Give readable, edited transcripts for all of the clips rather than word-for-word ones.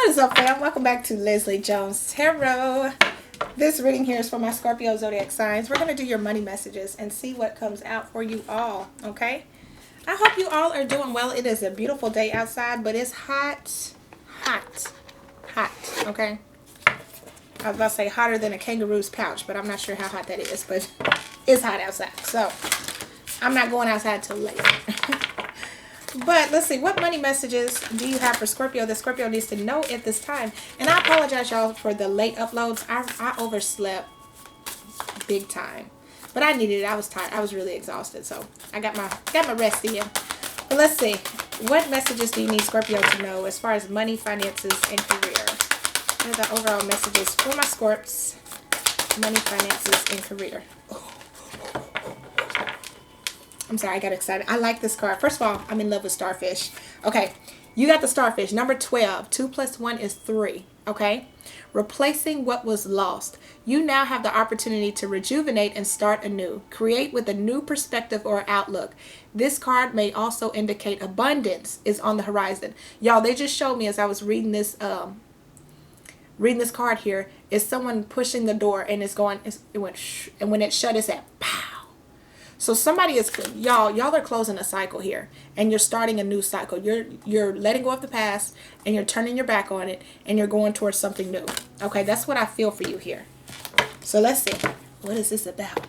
What is up, fam? Welcome back to Lesley Jones Tarot. This reading here is for my Scorpio zodiac signs. We're going to do your money messages and see what comes out for you all, okay? I hope you all are doing well. It is a beautiful day outside, but it's hot, okay? I was about to say hotter than a kangaroo's pouch, but I'm not sure how hot that is, but it's hot outside. So I'm not going outside till later. But let's see, what money messages do you have for Scorpio that Scorpio needs to know at this time? And I apologize, y'all, for the late uploads. I overslept big time. But I needed it. I was tired. I was really exhausted. So I got my rest in. But let's see, what messages do you need Scorpio to know as far as money, finances, and career? What are the overall messages for my Scorps? Money, finances, and career. I'm sorry, I got excited. I like this card. First of all, I'm in love with starfish. Okay, you got the starfish. Number 12. 2 plus 1 is 3. Okay? Replacing what was lost. You now have the opportunity to rejuvenate and start anew. Create with a new perspective or outlook. This card may also indicate abundance is on the horizon. Y'all, they just showed me as I was reading this card here, is someone pushing the door and it went shh, and when it shut, it said pow. So somebody is, y'all are closing a cycle here, and you're starting a new cycle. You're letting go of the past, and you're turning your back on it, and you're going towards something new. Okay, that's what I feel for you here. So let's see, what is this about?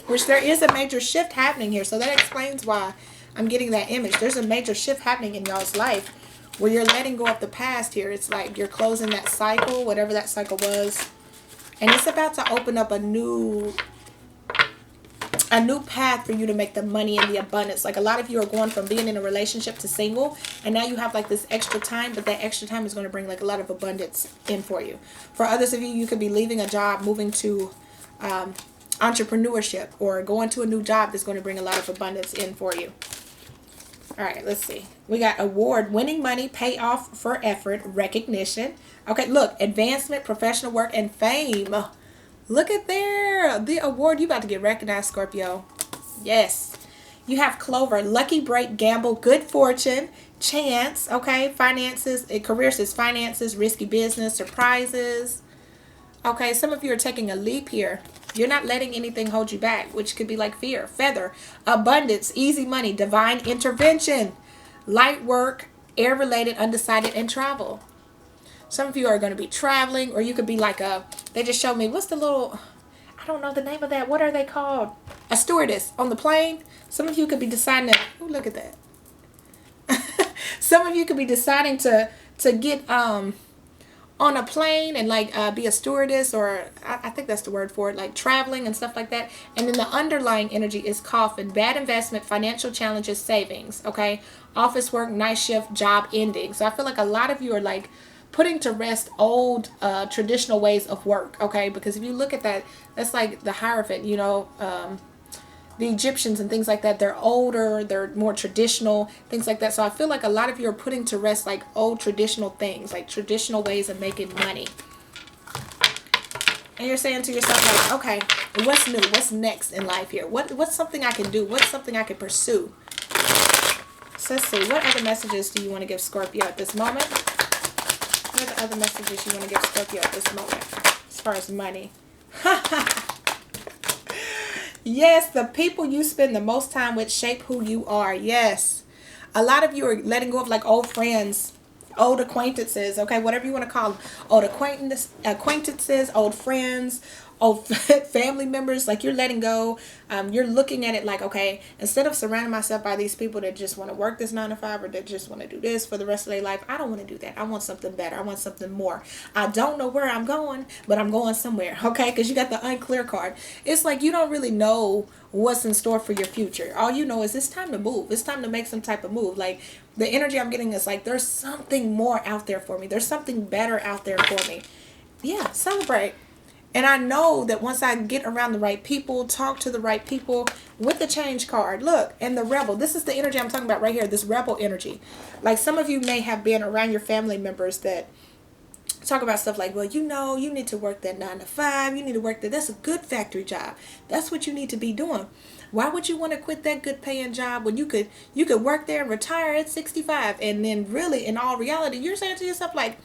Which there is a major shift happening here, so that explains why I'm getting that image. There's a major shift happening in y'all's life where you're letting go of the past here. It's like you're closing that cycle, whatever that cycle was, and it's about to open up a new path for you to make the money and the abundance. Like a lot of you are going from being in a relationship to single, and now you have like this extra time, but that extra time is going to bring like a lot of abundance in for you. For others of you, you could be leaving a job, moving to entrepreneurship, or going to a new job that's going to bring a lot of abundance in for you. All right, let's see. We got award, winning money, payoff for effort, recognition. Okay, look, advancement, professional work, and fame. Look at there. The award. You about to get recognized, Scorpio. Yes. You have Clover. Lucky break, gamble, good fortune, chance. Okay. Finances. Career says finances, risky business, surprises. Okay. Some of you are taking a leap here. You're not letting anything hold you back, which could be like fear. Feather. Abundance. Easy money. Divine intervention. Light work. Air-related, undecided, and travel. Some of you are going to be traveling, or you could be like they just showed me, what's the little, I don't know the name of that. What are they called? A stewardess on the plane. Some of you could be deciding to, oh, look at that. Some of you could be deciding to get on a plane and like be a stewardess, or I think that's the word for it, like traveling and stuff like that. And then the underlying energy is coffin, bad investment, financial challenges, savings. Okay. Office work, night shift, job ending. So I feel like a lot of you are like putting to rest old traditional ways of work, okay? Because if you look at that, that's like the Hierophant, you know, the Egyptians and things like that. They're older, they're more traditional, things like that. So I feel like a lot of you are putting to rest like old traditional things, like traditional ways of making money. And you're saying to yourself, like, okay, what's new? What's next in life here? What's something I can do? What's something I can pursue? So let's see, what other messages do you want to give Scorpio at this moment? What are the other messages you want to give Scorpio at this moment as far as money? Yes, the people you spend the most time with shape who you are. Yes. A lot of you are letting go of like old friends, old acquaintances, okay, whatever you want to call them. Old acquaintances, old friends, old family members. Like you're letting go. You're looking at it like, okay, instead of surrounding myself by these people that just want to work this 9 to 5, or that just want to do this for the rest of their life, I don't want to do that. I want something better. I want something more. I don't know where I'm going, but I'm going somewhere, okay? Because you got the unclear card. It's like you don't really know what's in store for your future. All you know is it's time to move. It's time to make some type of move. Like the energy I'm getting is like there's something more out there for me. There's something better out there for me. Yeah, celebrate. And I know that once I get around the right people, talk to the right people, with the change card, look, and the rebel, this is the energy I'm talking about right here, this rebel energy. Like some of you may have been around your family members that talk about stuff like, well, you know, you need to work that 9 to 5, you need to work that, that's a good factory job. That's what you need to be doing. Why would you want to quit that good paying job when you could work there and retire at 65? And then really, in all reality, you're saying to yourself like,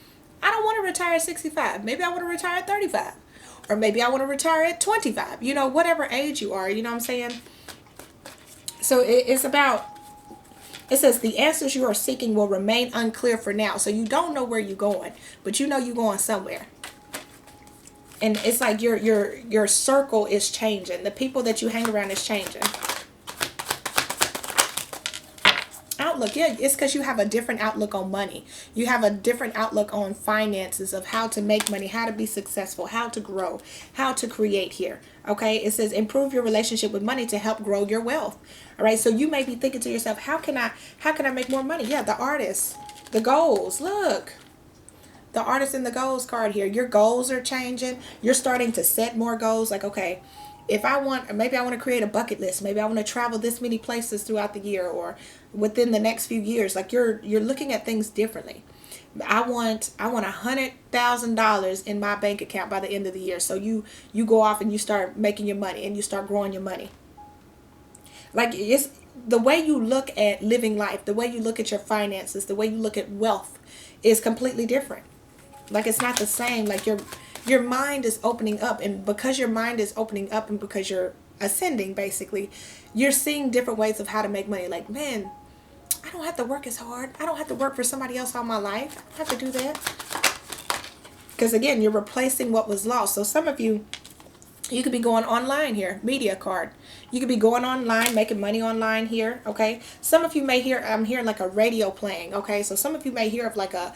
I don't want to retire at 65. Maybe I want to retire at 35. Or maybe I want to retire at 25. You know, whatever age you are, you know what I'm saying? So it's about, it says the answers you are seeking will remain unclear for now. So you don't know where you're going, but you know you're going somewhere. And it's like your circle is changing. The people that you hang around is changing. Outlook, yeah, it's because you have a different outlook on money. You have a different outlook on finances, of how to make money, how to be successful, how to grow, how to create here. Okay, it says improve your relationship with money to help grow your wealth. All right, so you may be thinking to yourself, how can I make more money? Yeah, the artist, the goals. Look, the artist and the goals card here. Your goals are changing. You're starting to set more goals. Like, okay, if I want, maybe I want to create a bucket list. Maybe I want to travel this many places throughout the year or within the next few years. Like you're looking at things differently. I want $100,000 in my bank account by the end of the year. So you go off and you start making your money and you start growing your money. Like it's the way you look at living life, the way you look at your finances, the way you look at wealth is completely different. Like it's not the same. Like your mind is opening up, and because your mind is opening up and because you're ascending, basically, you're seeing different ways of how to make money. Like, man, I don't have to work as hard. I don't have to work for somebody else all my life. I don't have to do that. Because again, you're replacing what was lost. So some of you could be going online here, media card. You could be going online, making money online here, okay? Some of you may hear, I'm hearing like a radio playing, okay? So some of you may hear of like a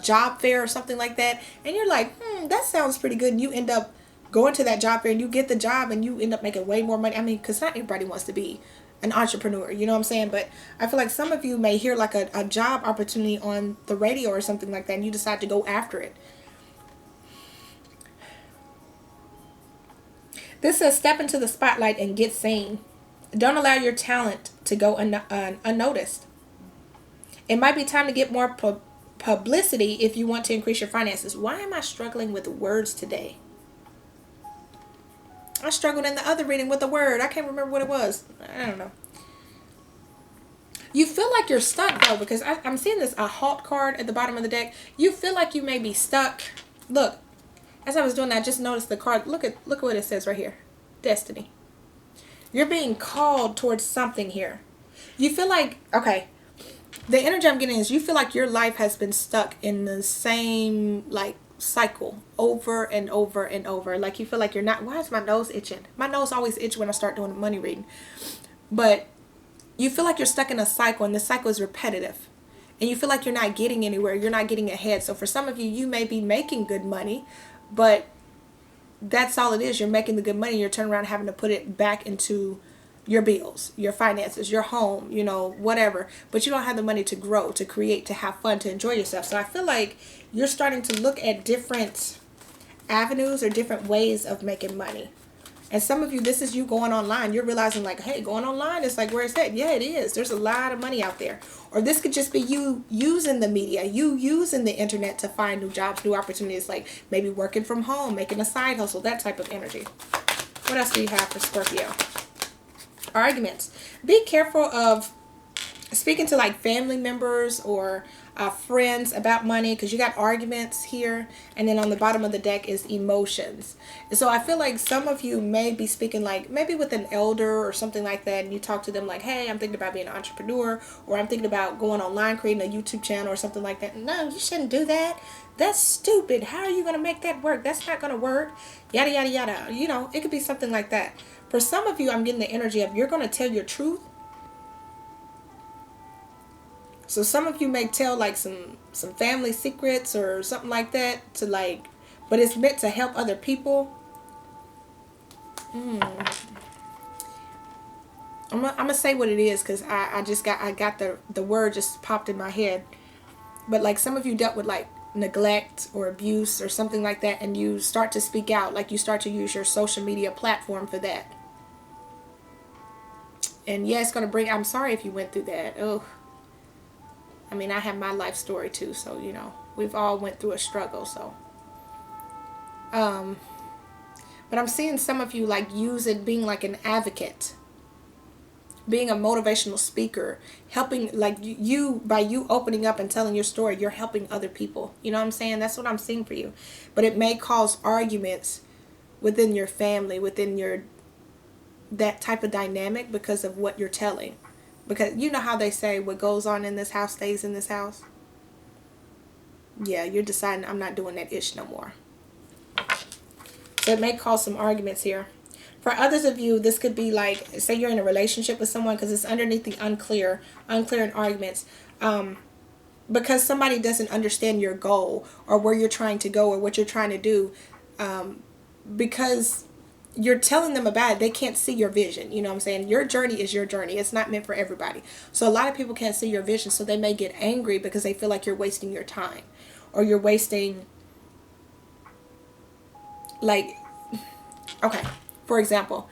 job fair or something like that. And you're like, that sounds pretty good. And you end up going to that job fair and you get the job and you end up making way more money. I mean, because not everybody wants to be an entrepreneur, you know what I'm saying? But I feel like some of you may hear like a job opportunity on the radio or something like that and you decide to go after it. This says step into the spotlight and get seen. Don't allow your talent to go unnoticed. It might be time to get more publicity if you want to increase your finances. Why am I struggling with words today? I struggled in the other reading with the word. I can't remember what it was. I don't know. You feel like you're stuck though, because I'm seeing this a halt card at the bottom of the deck. You feel like you may be stuck. Look. As I was doing that, I just noticed the card. Look at what it says right here. Destiny. You're being called towards something here. You feel like, okay, the energy I'm getting is you feel like your life has been stuck in the same like cycle over and over and over. Like you feel like you're not, why is my nose itching? My nose always itches when I start doing money reading. But you feel like you're stuck in a cycle and the cycle is repetitive. And you feel like you're not getting anywhere. You're not getting ahead. So for some of you, you may be making good money. But that's all it is. You're making the good money. You're turning around having to put it back into your bills, your finances, your home, you know, whatever. But you don't have the money to grow, to create, to have fun, to enjoy yourself. So I feel like you're starting to look at different avenues or different ways of making money. And some of you, this is you going online. You're realizing like, hey, going online is like where it's at. Yeah, it is. There's a lot of money out there. Or this could just be you using the media, you using the internet to find new jobs, new opportunities, like maybe working from home, making a side hustle, that type of energy. What else do you have for Scorpio? Arguments. Be careful of speaking to like family members or friends about money, because you got arguments here, and then on the bottom of the deck is emotions. And so I feel like some of you may be speaking like maybe with an elder or something like that, and you talk to them like, hey, I'm thinking about being an entrepreneur, or I'm thinking about going online, creating a YouTube channel or something like that. No, you shouldn't do that. That's stupid. How are you going to make that work? That's not going to work. Yada, yada, yada. You know, it could be something like that. For some of you, I'm getting the energy of you're going to tell your truth. So some of you may tell like some family secrets or something like that to like, but it's meant to help other people. I'm gonna say what it is, because I got the word just popped in my head. But like some of you dealt with like neglect or abuse or something like that, and you start to speak out, like you start to use your social media platform for that. And yeah, it's gonna bring, I'm sorry if you went through that. Oh, I mean, I have my life story too, so you know, we've all went through a struggle. So but I'm seeing some of you like use it, being like an advocate being a motivational speaker, helping, like you, by you opening up and telling your story, you're helping other people. You know what I'm saying? That's what I'm seeing for you. But it may cause arguments within your family, within your, that type of dynamic, because of what you're telling. Because you know how they say what goes on in this house stays in this house. Yeah, you're deciding, I'm not doing that ish no more. So it may cause some arguments here. For others of you, this could be like, say you're in a relationship with someone, because it's underneath the unclear in arguments. Because somebody doesn't understand your goal, or where you're trying to go, or what you're trying to do. Because you're telling them about it, they can't see your vision. You know what I'm saying? Your journey is your journey. It's not meant for everybody. So a lot of people can't see your vision, so they may get angry because they feel like you're wasting your time, or you're wasting, like, okay, for example,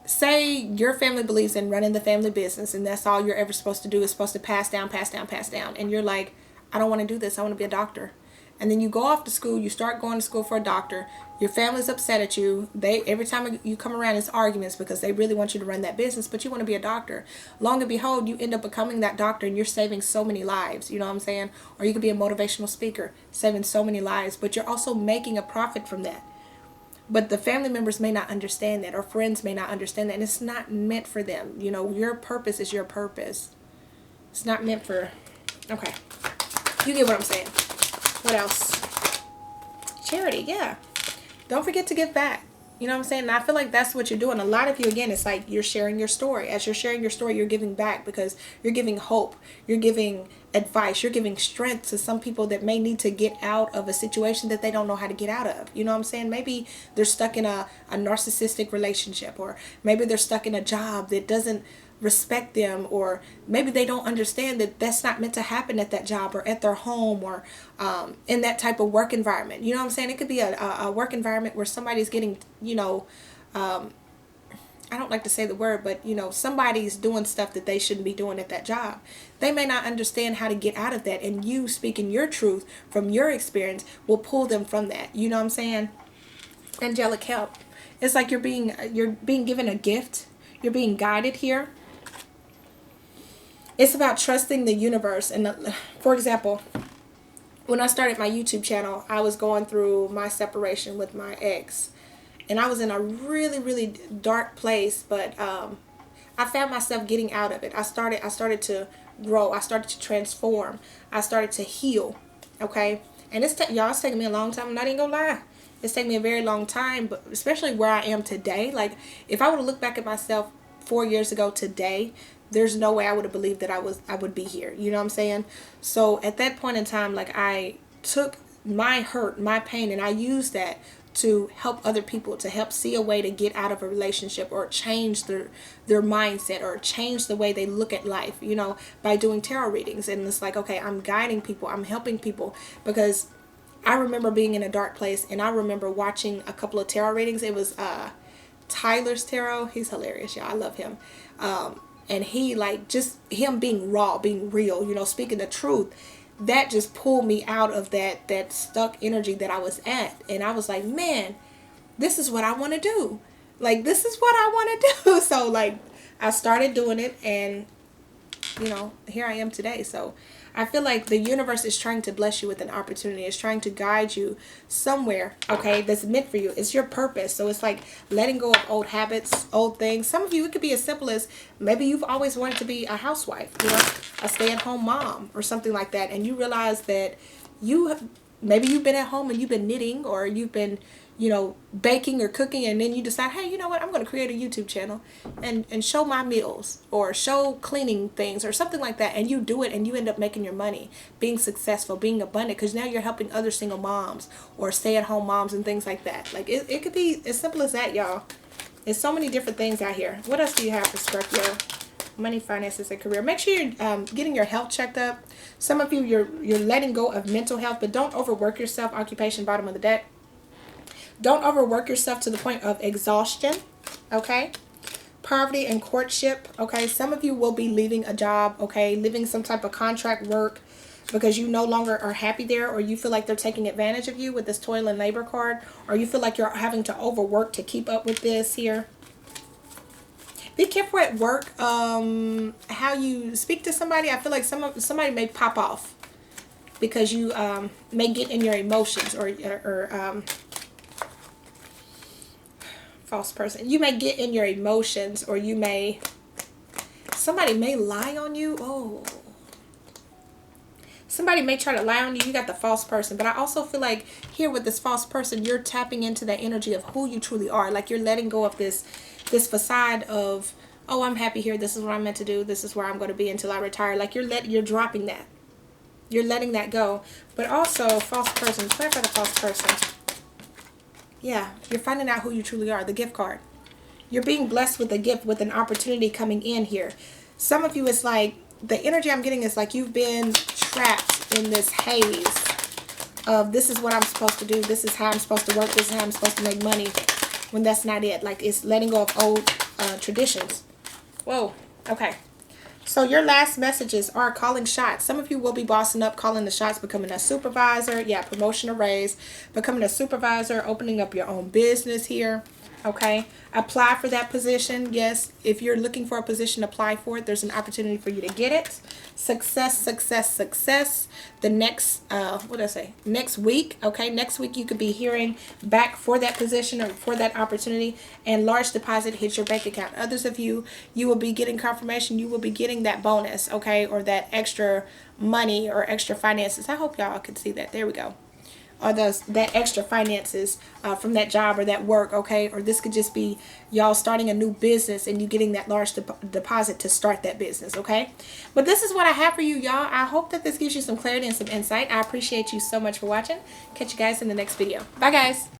say your family believes in running the family business, and that's all you're ever supposed to do, is supposed to pass down, and you're like, I don't want to do this, I want to be a doctor. And then you go off to school, you start going to school for a doctor, your family's upset at you, they, every time you come around, it's arguments, because they really want you to run that business, but you want to be a doctor. Long and behold, you end up becoming that doctor, and you're saving so many lives. You know what I'm saying? Or you could be a motivational speaker, saving so many lives, but you're also making a profit from that. But the family members may not understand that, or friends may not understand that, and it's not meant for them. You know, your purpose is your purpose. It's not meant for, okay, you get what I'm saying. What else? Charity, yeah. Don't forget to give back. You know what I'm saying? And I feel like that's what you're doing. A lot of you, again, it's like you're sharing your story. As you're sharing your story, you're giving back, because you're giving hope. You're giving advice. You're giving strength to some people that may need to get out of a situation that they don't know how to get out of. You know what I'm saying? Maybe they're stuck in a narcissistic relationship, or maybe they're stuck in a job that doesn't respect them, or maybe they don't understand that that's not meant to happen at that job, or at their home, or in that type of work environment. You know what I'm saying? It could be a work environment where somebody's getting, you know, I don't like to say the word, but you know, somebody's doing stuff that they shouldn't be doing at that job. They may not understand how to get out of that, and you speaking your truth from your experience will pull them from that. You know what I'm saying? Angelic help. It's like you're being given a gift. You're being guided here. It's about trusting the universe. And for example, when I started my YouTube channel, I was going through my separation with my ex, and I was in a really, really dark place, but I found myself getting out of it. I started to grow. I started to transform. I started to heal. Okay. And it's taking me a long time. I'm not even gonna lie. It's taken me a very long time, but especially where I am today. Like, if I were to look back at myself 4 years ago today, there's no way I would have believed that I would be here. You know what I'm saying? So at that point in time, like, I took my hurt, my pain, and I used that to help other people, to help see a way to get out of a relationship, or change their mindset, or change the way they look at life, you know, by doing tarot readings. And it's like, okay, I'm guiding people, I'm helping people, because I remember being in a dark place, and I remember watching a couple of tarot readings. It was Tyler's tarot. He's hilarious, y'all. I love him. And he, like, just him being raw, being real, you know, speaking the truth, that just pulled me out of that stuck energy that I was at. And I was like, man, this is what I want to do. Like, this is what I want to do. So, like, I started doing it, and, you know, here I am today. So I feel like the universe is trying to bless you with an opportunity. It's trying to guide you somewhere, okay, that's meant for you. It's your purpose. So it's like letting go of old habits, old things. Some of you, it could be as simple as maybe you've always wanted to be a housewife, you know, a stay-at-home mom or something like that. And you realize that maybe you've been at home and you've been knitting, or you've been, you know, baking or cooking, and then you decide, hey, you know what, I'm going to create a YouTube channel and show my meals, or show cleaning things, or something like that. And you do it, and you end up making your money, being successful, being abundant, because now you're helping other single moms or stay-at-home moms and things like that. Like, it could be as simple as that, y'all. There's so many different things out here. What else do you have for Scorpio? Money, finances, and career. Make sure you're getting your health checked up. Some of you, you're letting go of mental health, but don't overwork yourself. Occupation, bottom of the deck. Don't overwork yourself to the point of exhaustion, okay? Poverty and courtship, okay? Some of you will be leaving a job, okay? Leaving some type of contract work because you no longer are happy there, or you feel like they're taking advantage of you with this toil and labor card, or you feel like you're having to overwork to keep up with this here. Be careful at work, how you speak to somebody. I feel like somebody may pop off because you may get in your emotions, or false person. You may get in your emotions, or somebody may lie on you. Oh, somebody may try to lie on you. You got the false person. But I also feel like here with this false person, you're tapping into that energy of who you truly are. Like you're letting go of this facade of, oh, I'm happy here. This is what I'm meant to do. This is where I'm going to be until I retire. Like you're dropping that. You're letting that go. But also, false person. Clarify the false person. Yeah, you're finding out who you truly are. The gift card. You're being blessed with a gift, with an opportunity coming in here. Some of you, it's like, the energy I'm getting is like you've been trapped in this haze of this is what I'm supposed to do. This is how I'm supposed to work. This is how I'm supposed to make money. When that's not it. Like it's letting go of old traditions. Whoa. Okay. So your last messages are calling shots. Some of you will be bossing up, calling the shots, becoming a supervisor. Yeah, promotion or raise. Becoming a supervisor, opening up your own business here. Okay. Apply for that position. Yes. If you're looking for a position, apply for it. There's an opportunity for you to get it. Success, success, success. The next, what did I say? Next week. Okay. Next week you could be hearing back for that position or for that opportunity, and large deposit hits your bank account. Others of you, you will be getting confirmation. You will be getting that bonus. Okay. Or that extra money or extra finances. I hope y'all can see that. There we go. Or that extra finances from that job or that work, okay? Or this could just be y'all starting a new business and you getting that large deposit to start that business, okay? But this is what I have for you, y'all. I hope that this gives you some clarity and some insight. I appreciate you so much for watching. Catch you guys in the next video. Bye, guys.